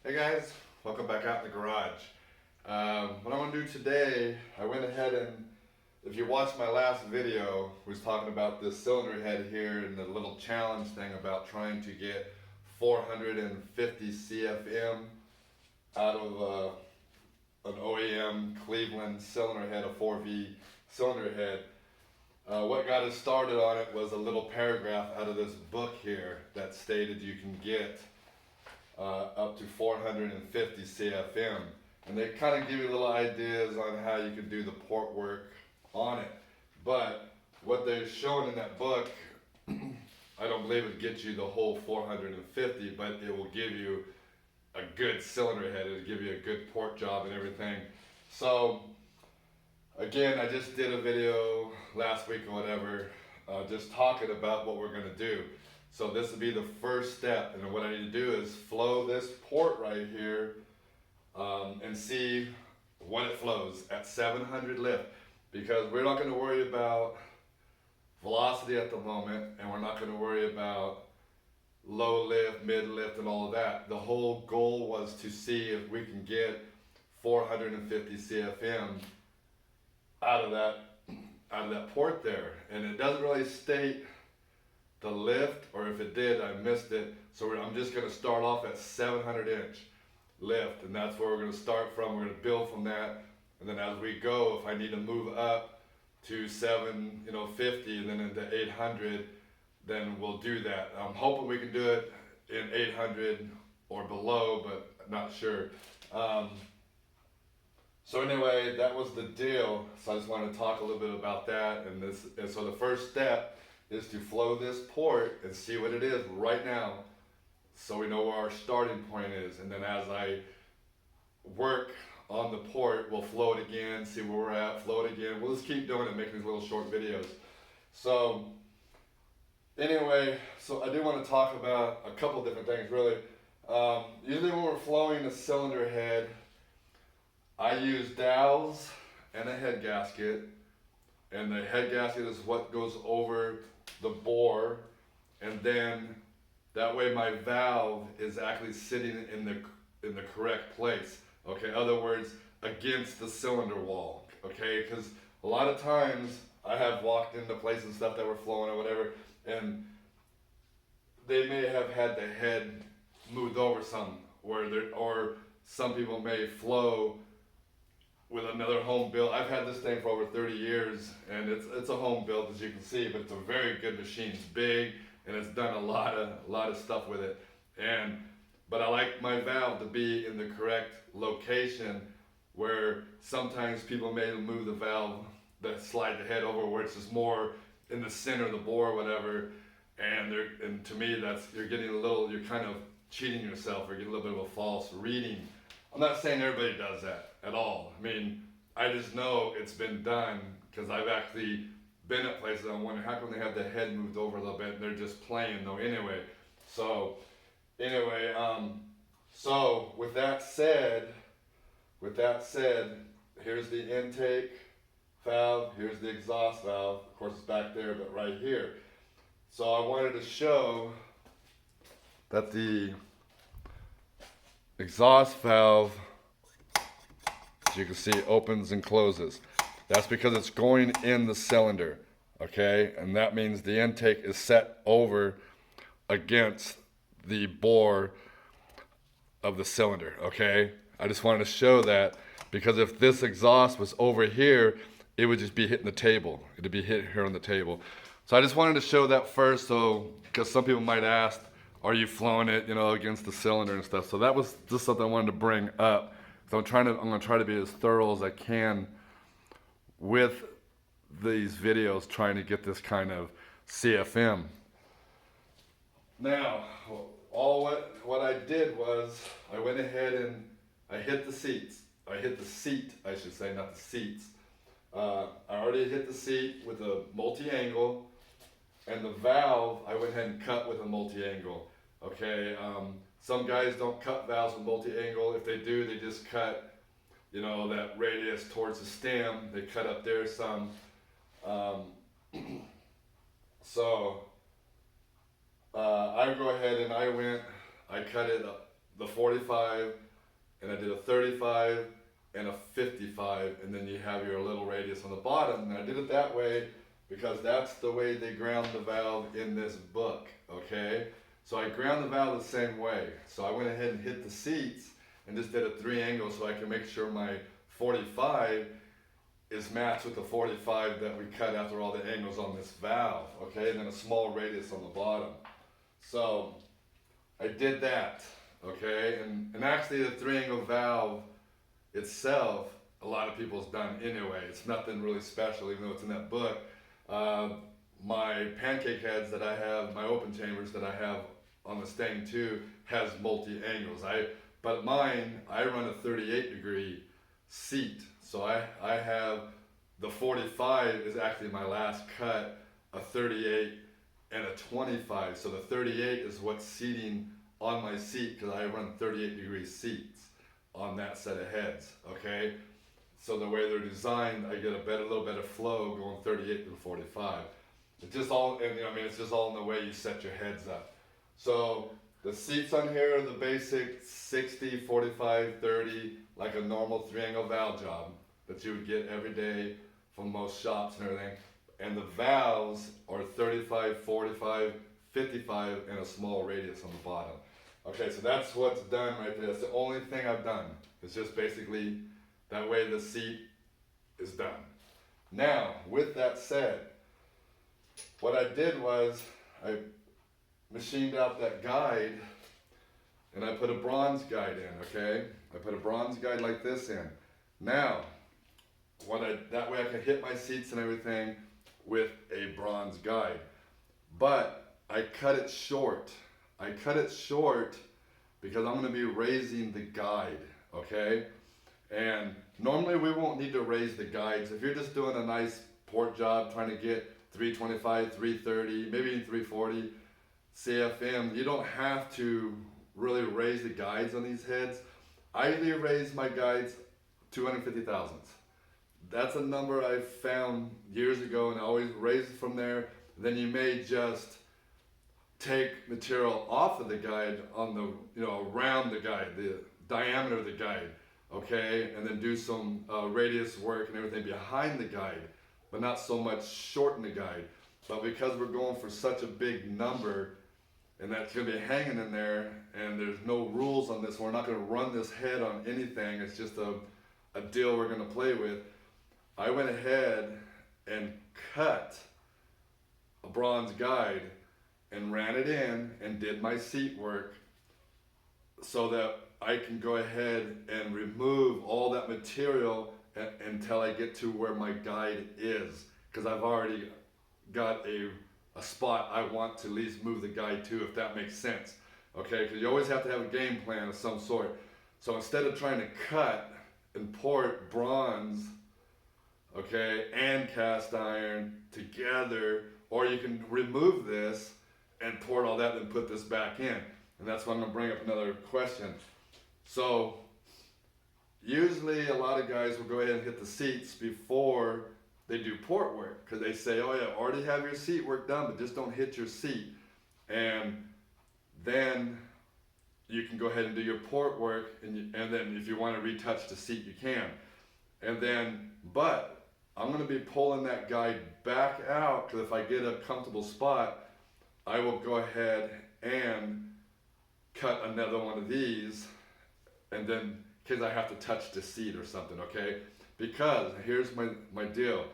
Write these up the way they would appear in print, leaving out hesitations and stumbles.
Hey guys, welcome back out in the garage. What I want to do today, I went ahead and, if you watched my last video, was talking about this cylinder head here and the little challenge thing about trying to get 450 CFM out of an OEM Cleveland cylinder head, a 4V cylinder head. What got us started on it was a little paragraph out of this book here that stated you can get up to 450 CFM. And they kind of give you little ideas on how you can do the port work on it. But what they're showing in that book, I don't believe it gets you the whole 450, but it will give you a good cylinder head. It'll give you a good port job and everything. So again, I just did a video last week or whatever, just talking about what we're going to do. So this will be the first step, and what I need to do is flow this port right here and see what it flows at 700 lift, because we're not going to worry about velocity at the moment, and we're not going to worry about low lift, mid lift, and all of that. The whole goal was to see if we can get 450 CFM out of that port there, and it doesn't really state the lift, or if it did, I missed it. So I'm just going to start off at 700 inch lift, and that's where we're going to start from. We're going to build from that, and then as we go, if I need to move up to 750 and then into 800, then we'll do that. I'm hoping we can do it in 800 or below, but I'm not sure. So anyway, that was the deal. So I just wanted to talk a little bit about that. And so the first step is to flow this port and see what it is right now, so we know where our starting point is. And then as I work on the port, we'll flow it again, see where we're at, flow it again. We'll just keep doing it, making these little short videos. So anyway, so I do want to talk about a couple different things really. Usually when we're flowing a cylinder head, I use dowels and a head gasket, and the head gasket is what goes over the bore, and then that way my valve is actually sitting in the correct place. Okay, in other words, against the cylinder wall. Okay, because a lot of times I have walked into places and stuff that were flowing or whatever, and they may have had the head moved over some, or some people may flow with another home built. I've had this thing for over 30 years, and it's a home built, as you can see, but it's a very good machine. It's big, and it's done a lot of stuff with it. But I like my valve to be in the correct location, where sometimes people may move the valve that slide the head over where it's just more in the center of the bore or whatever. And to me, you're kind of cheating yourself, or getting a little bit of a false reading. I'm not saying everybody does that at all. I mean, I just know it's been done, because I've actually been at places I'm wondering how come they have the head moved over a little bit, and they're just playing though anyway. So with that said, here's the intake valve, here's the exhaust valve. Of course it's back there, but right here. So I wanted to show that the exhaust valve, as you can see, opens and closes. That's because it's going in the cylinder, okay? And that means the intake is set over against the bore of the cylinder, okay? I just wanted to show that, because if this exhaust was over here, it would just be hitting the table. It'd be hit here on the table. So I just wanted to show that first, because some people might ask, are you flowing it, against the cylinder and stuff? So that was just something I wanted to bring up. So I'm going to try to be as thorough as I can with these videos, trying to get this kind of CFM. Now, what I did was I went ahead and I hit the seats. I hit the seat, I should say, not the seats. I already hit the seat with a multi-angle, and the valve I went ahead and cut with a multi-angle. Okay, some guys don't cut valves with multi-angle. If they do, they just cut, that radius towards the stem. They cut up there some. So I go ahead and I cut it the 45, and I did a 35 and a 55, and then you have your little radius on the bottom. And I did it that way because that's the way they ground the valve in this book, okay? So I ground the valve the same way. So I went ahead and hit the seats and just did a 3 angle so I can make sure my 45 is matched with the 45 that we cut after all the angles on this valve, okay? And then a small radius on the bottom. So I did that, okay? And actually the 3 angle valve itself, a lot of people's done anyway. It's nothing really special, even though it's in that book. My pancake heads that I have, my open chambers that I have on the Stang 2 has multi-angles. But mine, I run a 38-degree seat. So I have the 45 is actually my last cut, a 38 and a 25. So the 38 is what's seating on my seat because I run 38-degree seats on that set of heads, okay? So the way they're designed, I get a little better flow going 38 to 45. It's just all, and it's just all in the way you set your heads up. So the seats on here are the basic 60, 45, 30, like a normal 3 angle valve job that you would get every day from most shops and everything. And the valves are 35, 45, 55, and a small radius on the bottom. Okay, so that's what's done right there. That's the only thing I've done. It's just basically that way the seat is done. Now, with that said, what I did was I machined out that guide and I put a bronze guide in, okay? I put a bronze guide like this in. Now, that way I can hit my seats and everything with a bronze guide. But I cut it short. I cut it short because I'm going to be raising the guide, okay? And normally we won't need to raise the guides. If you're just doing a nice port job, trying to get 325, 330, maybe even 340 CFM, you don't have to really raise the guides on these heads. I usually raise my guides 250 thousandths. That's a number I found years ago and I always raise it from there. Then you may just take material off of the guide on the, around the guide, the diameter of the guide, okay? And then do some radius work and everything behind the guide, but not so much shorten the guide. But because we're going for such a big number and that's gonna be hanging in there and there's no rules on this, we're not gonna run this head on anything, it's just a deal we're gonna play with. I went ahead and cut a bronze guide and ran it in and did my seat work so that I can go ahead and remove all that material until I get to where my guide is, because I've already got a spot I want to at least move the guide to, if that makes sense, okay? Because you always have to have a game plan of some sort. So instead of trying to cut and port bronze, okay, and cast iron together, or you can remove this and port all that and put this back in. And that's why I'm gonna bring up another question. So usually a lot of guys will go ahead and hit the seats before they do port work, because they say, oh yeah, already have your seat work done, but just don't hit your seat. And then you can go ahead and do your port work, and then if you want to retouch the seat, you can. And then, but I'm going to be pulling that guide back out, because if I get a comfortable spot, I will go ahead and cut another one of these, and then, in case I have to touch the seat or something, okay? Because, here's my deal.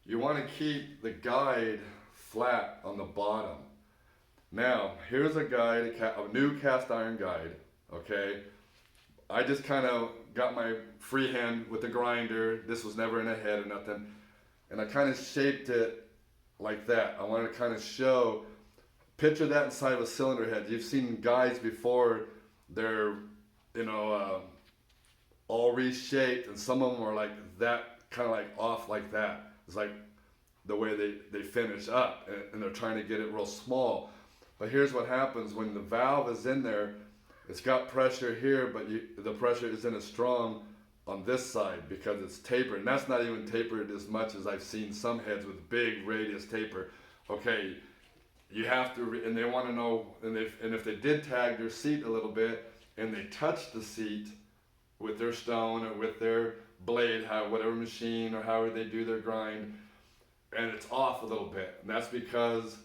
You want to keep the guide flat on the bottom. Now, here's a guide, a new cast iron guide, okay? I just kind of got my freehand with the grinder. This was never in a head or nothing. And I kind of shaped it like that. I wanted to kind of show, picture that inside of a cylinder head. You've seen guides before, they're, all reshaped, and some of them are like that, kind of like off like that. It's like the way they finish up, and they're trying to get it real small. But here's what happens when the valve is in there. It's got pressure here, but the pressure isn't as strong on this side because it's tapered. And that's not even tapered as much as I've seen some heads with big radius taper. Okay, you have to, and they want to know, and if they did tag their seat a little bit, and they touch the seat with their stone or with their blade, whatever machine or however they do their grind, and it's off a little bit. And that's because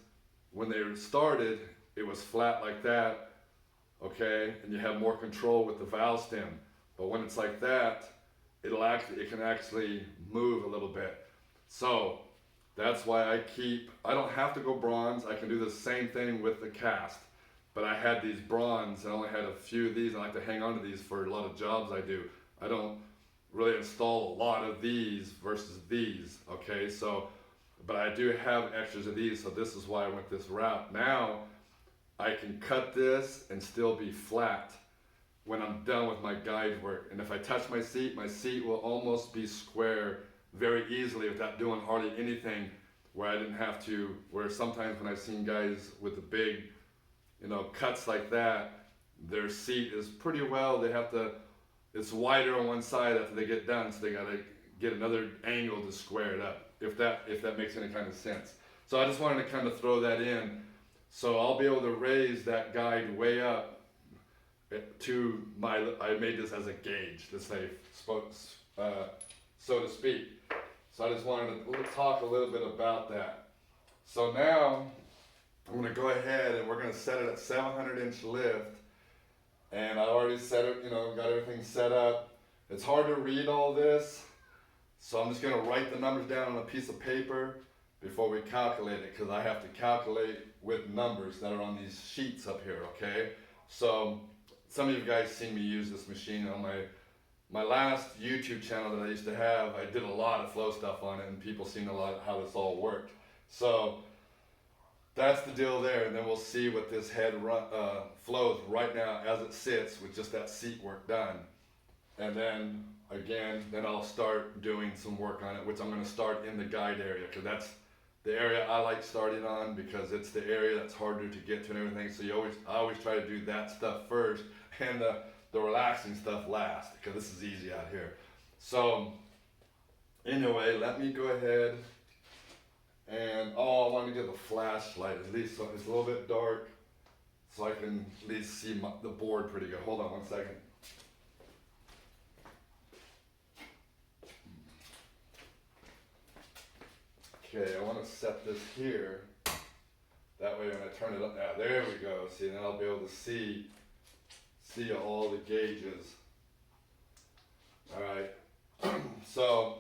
when they started, it was flat like that, okay, and you have more control with the valve stem. But when it's like that, it can actually move a little bit. So that's why I don't have to go bronze. I can do the same thing with the cast. But I had these bronze, I only had a few of these. I like to hang on to these for a lot of jobs I do. I don't really install a lot of these versus these, okay? So, but I do have extras of these, so this is why I went this route. Now, I can cut this and still be flat when I'm done with my guide work. And if I touch my seat will almost be square very easily without doing hardly anything, where I didn't have to, where sometimes when I've seen guys with the big, cuts like that, their seat is pretty well, it's wider on one side after they get done, so they gotta get another angle to square it up, if that makes any kind of sense. So I just wanted to kind of throw that in, so I'll be able to raise that guide way up I made this as a gauge, to say, so to speak. So I just wanted to talk a little bit about that. So now, I'm going to go ahead and we're going to set it at 700 inch lift. And I already set it, got everything set up. It's hard to read all this, so I'm just going to write the numbers down on a piece of paper before we calculate it, because I have to calculate with numbers that are on these sheets up here, okay? So some of you guys seen me use this machine on my last YouTube channel that I used to have. I did a lot of flow stuff on it, and people seen a lot how this all worked. So that's the deal there, and then we'll see what this head flows right now as it sits with just that seat work done. And then again, I'll start doing some work on it, which I'm going to start in the guide area, because that's the area I like starting on, because it's the area that's harder to get to and everything. So I always try to do that stuff first, and the relaxing stuff last, because this is easy out here. So anyway, let me go ahead and I want to get the flashlight, at least so it's a little bit dark, so I can at least see the board pretty good. Hold on one second. Okay, I want to set this here. That way when I turn it up, there we go. See, then I'll be able to see all the gauges. All right. So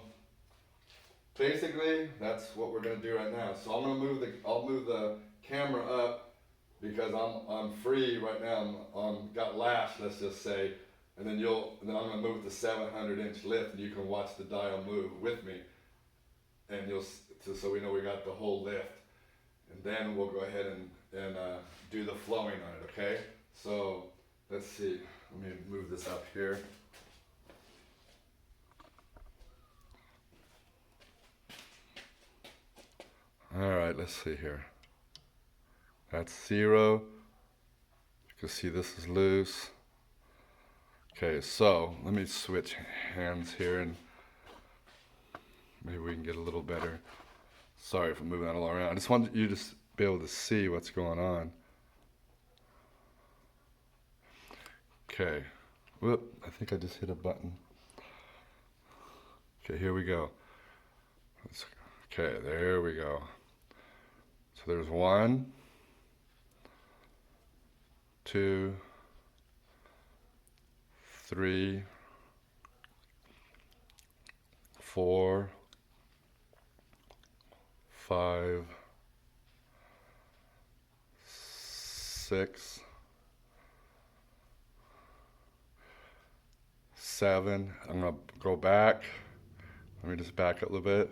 basically, that's what we're gonna do right now. So I'll move the camera up, because I'm free right now. I'm got lash, let's just say, and then I'm gonna move the 700 inch lift, and you can watch the dial move with me, and so we know we got the whole lift, and then we'll go ahead and do the flowing on it. Okay. So let's see. Let me move this up here. All right, let's see here. That's 0. You can see this is loose. Okay, so let me switch hands here and maybe we can get a little better. Sorry for moving that all around. I just wanted you to be able to see what's going on. Okay. Whoop, I think I just hit a button. Okay, here we go. Okay, there we go. So there's 1, 2, 3, 4, 5, 6, 7. I'm going to go back. Let me just back up a little bit.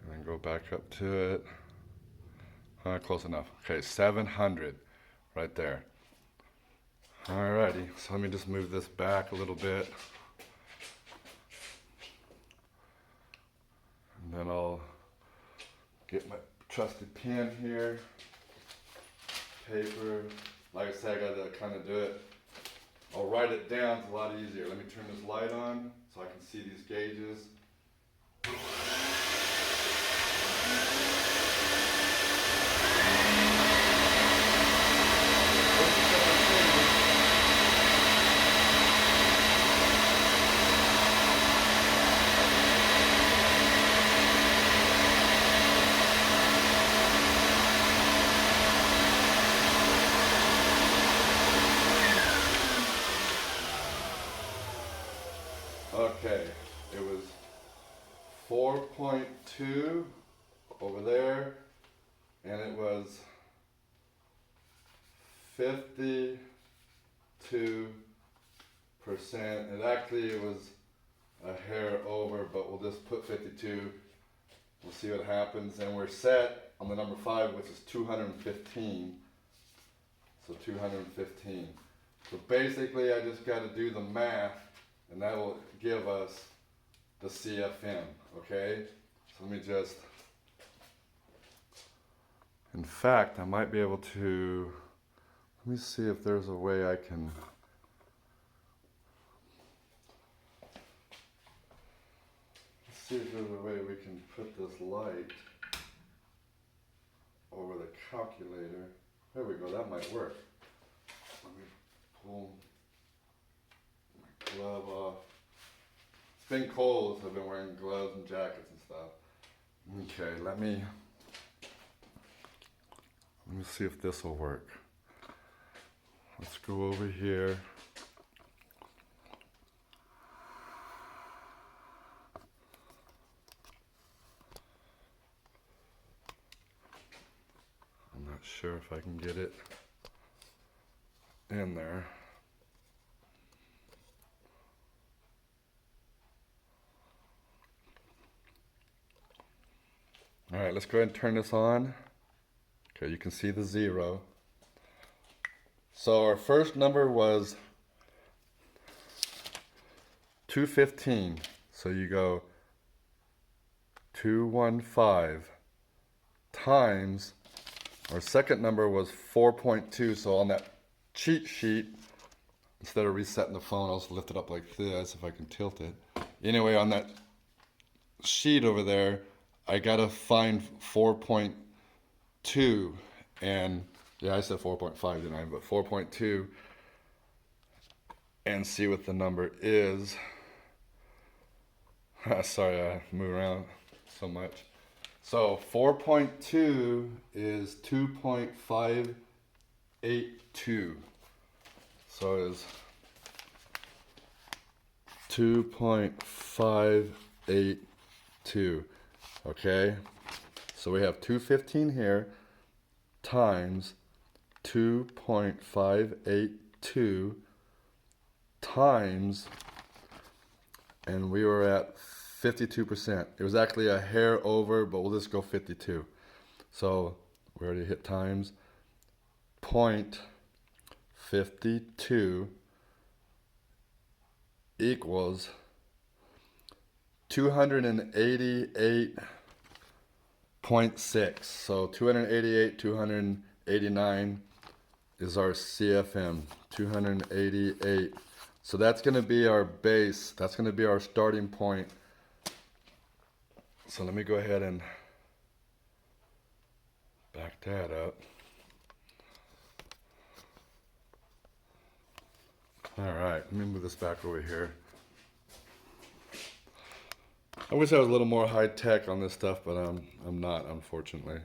And then go back up to it. Close enough. Okay, 700 right there. Alrighty, so let me just move this back a little bit. And then I'll get my trusted pen here. Paper. Like I said, I gotta kind of do it. I'll write it down, it's a lot easier. Let me turn this light on so I can see these gauges. Okay, it was 4.2 over there, and it was 52%. And actually it was a hair over, but we'll just put 52. We'll see what happens. And we're set on the number 5, which is 215. So 215. So basically I just got to do the math, and that will give us the CFM, okay? So let me just, in fact, I might be able to, let me see if there's a way I can, let's see if there's a way we can put this light over the calculator. There we go, that might work. Let me pull my glove off. It's been cold, so I've been wearing gloves and jackets and stuff. Okay, let me see if this will work. Let's go over here. I'm not sure if I can get it in there. All right, let's go ahead and turn this on. Okay, you can see the 0. So our first number was 215. So you go 215 times, our second number was 4.2. So on that cheat sheet, instead of resetting the phone, I'll just lift it up like this if I can tilt it. Anyway, on that sheet over there, I gotta find 4.2, and yeah, I said 4.5, didn't I? But 4.2, and see what the number is. Sorry, I move around so much. So 4.2 is 2.582. So it is 2.582. Okay, so we have 215 here times 2.582 times, and we were at 52%. It was actually a hair over, but we'll just go 52. So we already hit times. 0.52 equals 288.6. So 288, 289 is our CFM. 288. So that's going to be our base. That's going to be our starting point. So let me go ahead and back that up. All right, let me move this back over here. I wish I was a little more high tech on this stuff, but I'm not, unfortunately.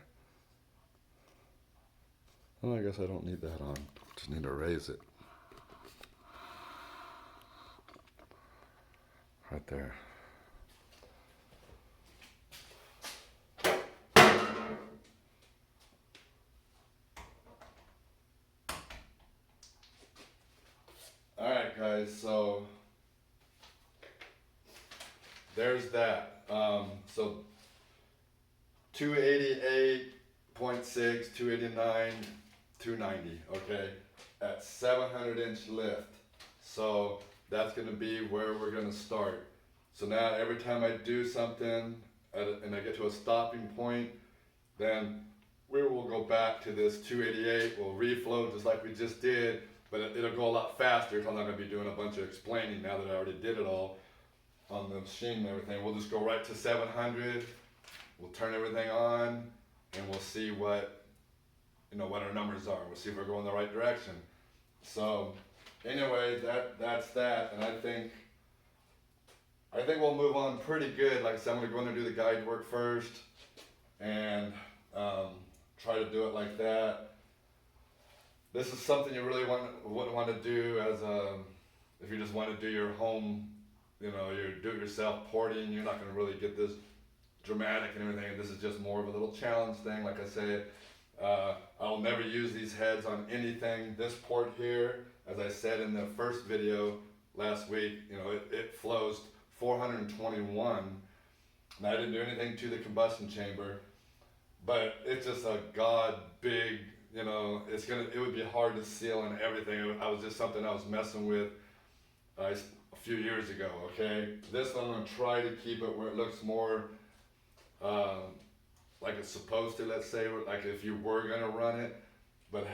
Well, I guess I don't need that on. Just need to raise it. Right there. Alright guys, so there's that. So 288.6, 289, 290, okay, at 700-inch lift. So that's going to be where we're going to start. So now every time I do something and I get to a stopping point, then we will go back to this 288, we'll reflow just like we just did, but it'll go a lot faster because I'm not going to be doing a bunch of explaining now that I already did it all on the machine and everything. We'll just go right to 700, we'll turn everything on, and we'll see what, what our numbers are. We'll see if we're going the right direction. So anyway, that's that, and I think we'll move on pretty good. Like I said, I'm going to go in and do the guide work first, and try to do it like that. This is something you really wouldn't want to do as if you just want to do your home, you're do-it-yourself porting, you're not going to really get this dramatic and everything. This is just more of a little challenge thing. Like I said, I'll never use these heads on anything. This port here, as I said in the first video last week, it flows 421, and I didn't do anything to the combustion chamber, but it's just a god big, it would be hard to seal and everything. I was just something I was messing with a few years ago, okay? This one I'm gonna try to keep it where it looks more like it's supposed to, let's say, like if you were gonna run it, but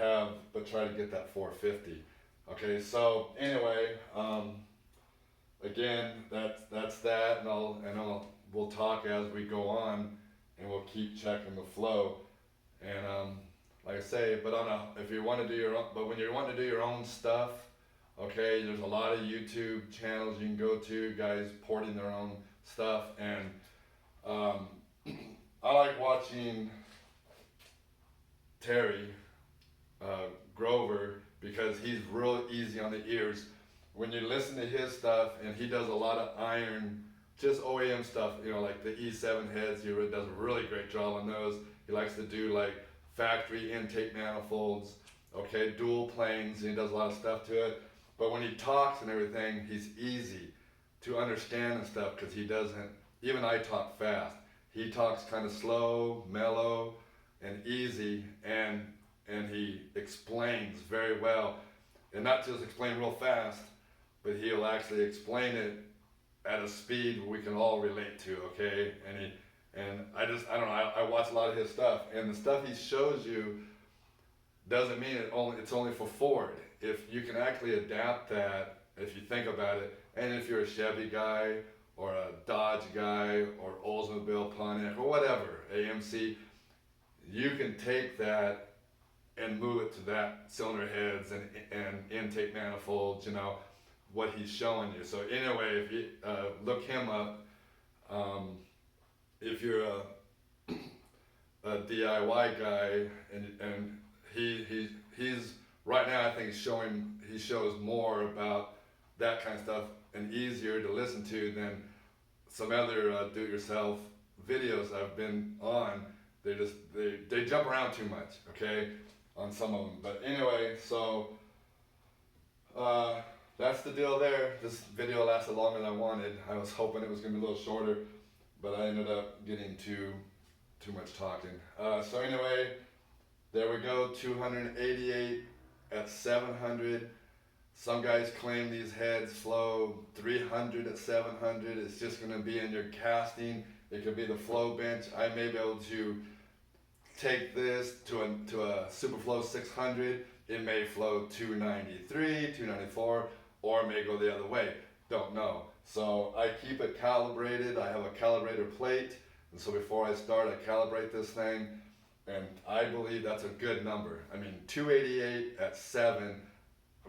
try to get that 450. Okay, so anyway, again, that's that, and we'll talk as we go on, and we'll keep checking the flow. And like I say, but if you want to do your own, but when you want to do your own stuff, okay, there's a lot of YouTube channels you can go to, guys porting their own stuff, and I like watching Terry Grover because he's real easy on the ears. When you listen to his stuff, and he does a lot of iron, just OEM stuff, like the E7 heads, he does a really great job on those. He likes to do like factory intake manifolds, okay, dual planes, and he does a lot of stuff to it. But when he talks and everything, he's easy to understand and stuff because he doesn't, even I talk fast. He talks kind of slow, mellow, and easy, and he explains very well. And not just explain real fast, but he'll actually explain it at a speed we can all relate to, okay? And I don't know, I watch a lot of his stuff, and the stuff he shows you doesn't mean it's only for Ford. If you can actually adapt that, if you think about it, and if you're a Chevy guy, or a Dodge guy, or Oldsmobile, Pontiac, or whatever, AMC, you can take that and move it to that cylinder heads and intake manifolds, what he's showing you. So anyway, if you look him up, if you're a DIY guy, and he's right now, I think he shows more about that kind of stuff and easier to listen to than some other do-it-yourself videos I've been on. They jump around too much, okay, on some of them. But anyway, so that's the deal there. This video lasted longer than I wanted. I was hoping it was gonna be a little shorter, but I ended up getting too much talking. So anyway, there we go, 288 at 700. Some guys claim these heads flow 300 at 700. It's just going to be in your casting. It could be the flow bench. I may be able to take this to a Superflow 600. It may flow 293, 294, or it may go the other way. Don't know. So I keep it calibrated. I have a calibrator plate. And so before I start, I calibrate this thing. And I believe that's a good number. I mean, 288 at 7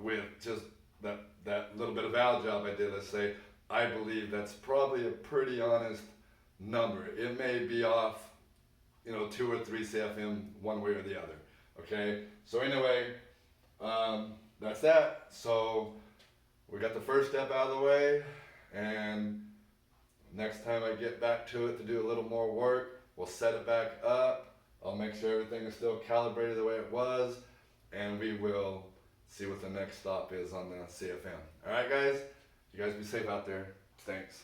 with just that little bit of valve job I did, let's say, I believe that's probably a pretty honest number. It may be off, 2 or 3 CFM one way or the other, okay? So anyway, that's that. So we got the first step out of the way, and next time I get back to it to do a little more work, we'll set it back up. I'll make sure everything is still calibrated the way it was, and we will see what the next stop is on the CFM. All right, guys? You guys be safe out there. Thanks.